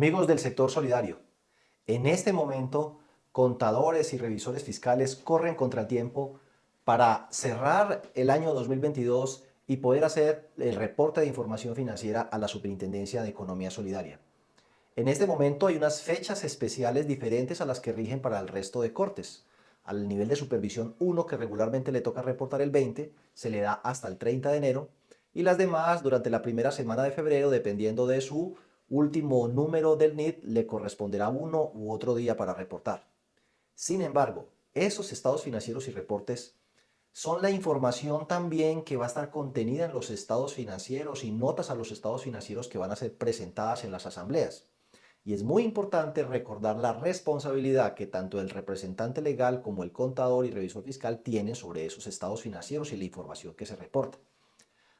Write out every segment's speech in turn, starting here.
Amigos del sector solidario, en este momento contadores y revisores fiscales corren contra el tiempo para cerrar el año 2022 y poder hacer el reporte de información financiera a la Superintendencia de Economía Solidaria. En este momento hay unas fechas especiales diferentes a las que rigen para el resto de cortes. Al nivel de supervisión 1, que regularmente le toca reportar el 20, se le da hasta el 30 de enero y las demás durante la primera semana de febrero, dependiendo de su último número del NID, le corresponderá uno u otro día para reportar. Sin embargo, esos estados financieros y reportes son la información también que va a estar contenida en los estados financieros y notas a los estados financieros que van a ser presentadas en las asambleas. Y es muy importante recordar la responsabilidad que tanto el representante legal como el contador y revisor fiscal tienen sobre esos estados financieros y la información que se reporta.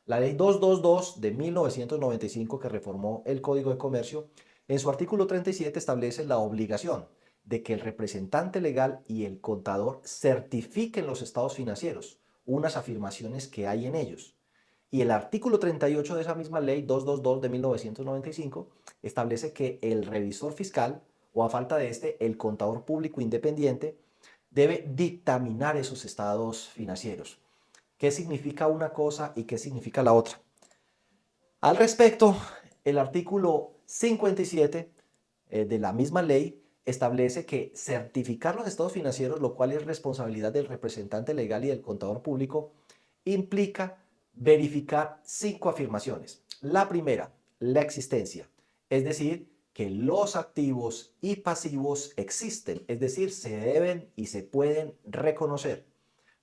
La ley 222 de 1995, que reformó el Código de Comercio, en su artículo 37 establece la obligación de que el representante legal y el contador certifiquen los estados financieros, unas afirmaciones que hay en ellos. Y el artículo 38 de esa misma ley 222 de 1995 establece que el revisor fiscal, o a falta de este, el contador público independiente, debe dictaminar esos estados financieros. ¿Qué significa una cosa y qué significa la otra? Al respecto, el artículo 57 de la misma ley establece que certificar los estados financieros, lo cual es responsabilidad del representante legal y del contador público, implica verificar 5 afirmaciones. La primera, la existencia, es decir, que los activos y pasivos existen, es decir, se deben y se pueden reconocer.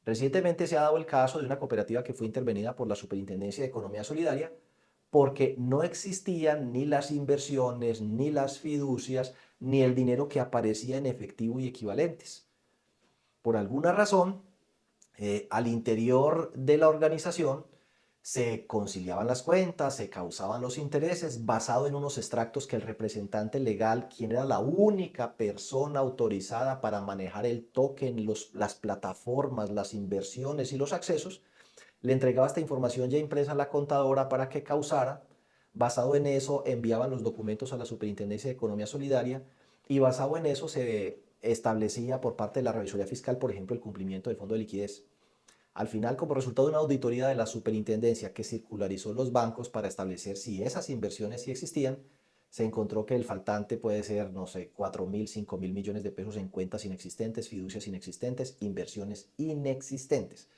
Recientemente se ha dado el caso de una cooperativa que fue intervenida por la Superintendencia de Economía Solidaria porque no existían ni las inversiones, ni las fiducias, ni el dinero que aparecía en efectivo y equivalentes. Por alguna razón, al interior de la organización se conciliaban las cuentas, se causaban los intereses basado en unos extractos que el representante legal, quien era la única persona autorizada para manejar el token, las plataformas, las inversiones y los accesos, le entregaba esta información ya impresa a la contadora para que causara. Basado en eso, enviaban los documentos a la Superintendencia de Economía Solidaria y basado en eso se establecía por parte de la revisoría fiscal, por ejemplo, el cumplimiento del fondo de liquidez. Al final, como resultado de una auditoría de la superintendencia que circularizó los bancos para establecer si esas inversiones sí existían, se encontró que el faltante puede ser, no sé, 4.000, 5.000 millones de pesos en cuentas inexistentes, fiducias inexistentes, inversiones inexistentes.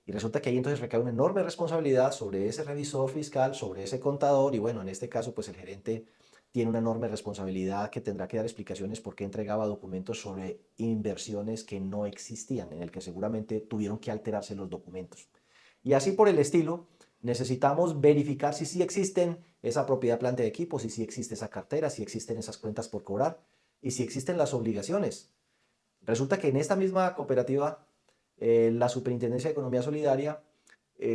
Y resulta que ahí entonces recae una enorme responsabilidad sobre ese revisor fiscal, sobre ese contador, y bueno, en este caso, pues el gerente tiene una enorme responsabilidad que tendrá que dar explicaciones por qué entregaba documentos sobre inversiones que no existían, en el que seguramente tuvieron que alterarse los documentos. Y así por el estilo, necesitamos verificar si sí existen esa propiedad, planta de equipo, si sí existe esa cartera, si existen esas cuentas por cobrar y si existen las obligaciones. Resulta que en esta misma cooperativa, la Superintendencia de Economía Solidaria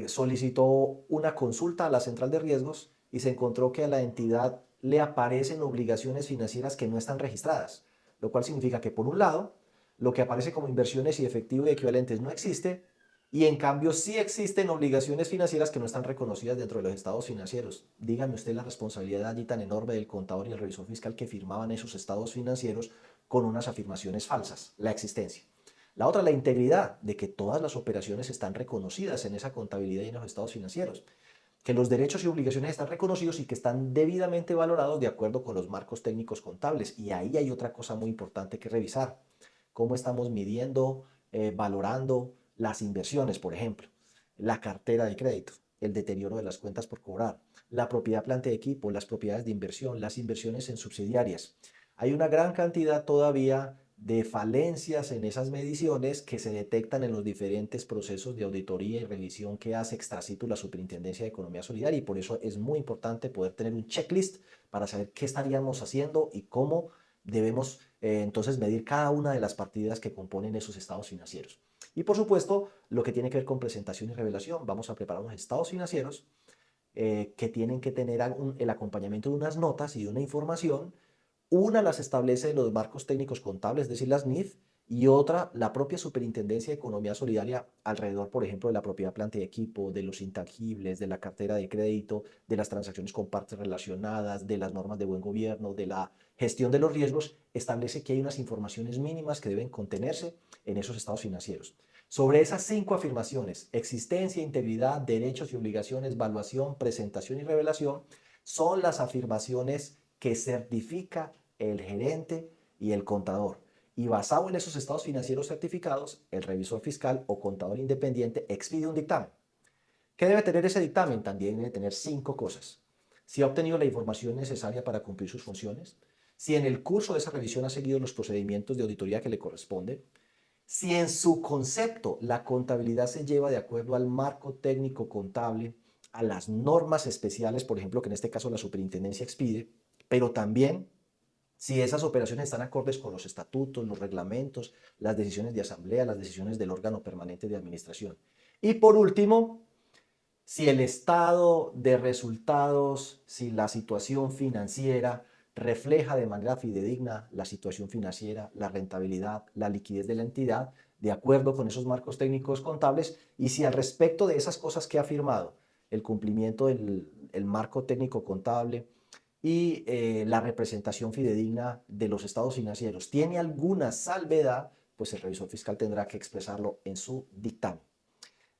solicitó una consulta a la central de riesgos y se encontró que a la entidad le aparecen obligaciones financieras que no están registradas, lo cual significa que por un lado, lo que aparece como inversiones y efectivo y equivalentes no existe, y en cambio sí existen obligaciones financieras que no están reconocidas dentro de los estados financieros. Dígame usted la responsabilidad allí tan enorme del contador y el revisor fiscal que firmaban esos estados financieros con unas afirmaciones falsas, la existencia. La otra, la integridad de que todas las operaciones están reconocidas en esa contabilidad y en los estados financieros, que los derechos y obligaciones están reconocidos y que están debidamente valorados de acuerdo con los marcos técnicos contables. Y ahí hay otra cosa muy importante que revisar: cómo estamos midiendo, valorando las inversiones, por ejemplo, la cartera de crédito, el deterioro de las cuentas por cobrar, la propiedad, planta de equipo, las propiedades de inversión, las inversiones en subsidiarias. Hay una gran cantidad todavía de falencias en esas mediciones que se detectan en los diferentes procesos de auditoría y revisión que hace extrasitu la Superintendencia de Economía Solidaria, y por eso es muy importante poder tener un checklist para saber qué estaríamos haciendo y cómo debemos entonces medir cada una de las partidas que componen esos estados financieros. Y por supuesto, lo que tiene que ver con presentación y revelación, vamos a preparar unos estados financieros que tienen que tener el acompañamiento de unas notas y de una información. Una las establece los marcos técnicos contables, es decir, las NIF, y otra, la propia Superintendencia de Economía Solidaria alrededor, por ejemplo, de la propiedad, planta y equipo, de los intangibles, de la cartera de crédito, de las transacciones con partes relacionadas, de las normas de buen gobierno, de la gestión de los riesgos, establece que hay unas informaciones mínimas que deben contenerse en esos estados financieros. Sobre esas 5 afirmaciones, existencia, integridad, derechos y obligaciones, valuación, presentación y revelación, son las afirmaciones que certifica el gerente y el contador. Y basado en esos estados financieros certificados, el revisor fiscal o contador independiente expide un dictamen. ¿Qué debe tener ese dictamen? También debe tener 5 cosas. Si ha obtenido la información necesaria para cumplir sus funciones, si en el curso de esa revisión ha seguido los procedimientos de auditoría que le corresponden, si en su concepto la contabilidad se lleva de acuerdo al marco técnico contable, a las normas especiales, por ejemplo, que en este caso la superintendencia expide, pero también si esas operaciones están acordes con los estatutos, los reglamentos, las decisiones de asamblea, las decisiones del órgano permanente de administración. Y por último, si el estado de resultados, si la situación financiera refleja de manera fidedigna la situación financiera, la rentabilidad, la liquidez de la entidad, de acuerdo con esos marcos técnicos contables, y si al respecto de esas cosas que ha afirmado, el cumplimiento del el marco técnico contable y la representación fidedigna de los estados financieros tiene alguna salvedad, pues el revisor fiscal tendrá que expresarlo en su dictamen.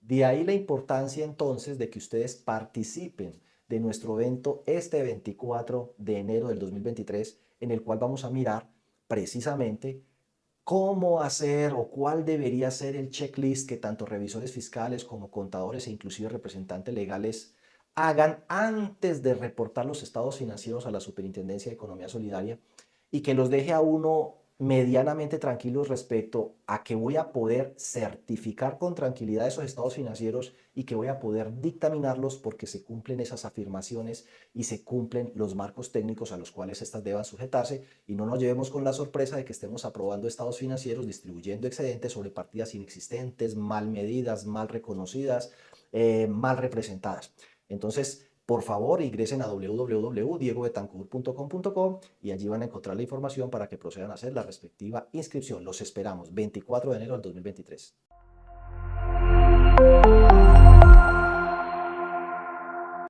De ahí la importancia entonces de que ustedes participen de nuestro evento este 24 de enero del 2023, en el cual vamos a mirar precisamente cómo hacer o cuál debería ser el checklist que tanto revisores fiscales como contadores e inclusive representantes legales hagan antes de reportar los estados financieros a la Superintendencia de Economía Solidaria y que los deje a uno medianamente tranquilos respecto a que voy a poder certificar con tranquilidad esos estados financieros y que voy a poder dictaminarlos porque se cumplen esas afirmaciones y se cumplen los marcos técnicos a los cuales estas deban sujetarse, y no nos llevemos con la sorpresa de que estemos aprobando estados financieros, distribuyendo excedentes sobre partidas inexistentes, mal medidas, mal reconocidas, mal representadas. Entonces, por favor, ingresen a www.diegobetancourt.com.co y allí van a encontrar la información para que procedan a hacer la respectiva inscripción. Los esperamos 24 de enero del 2023.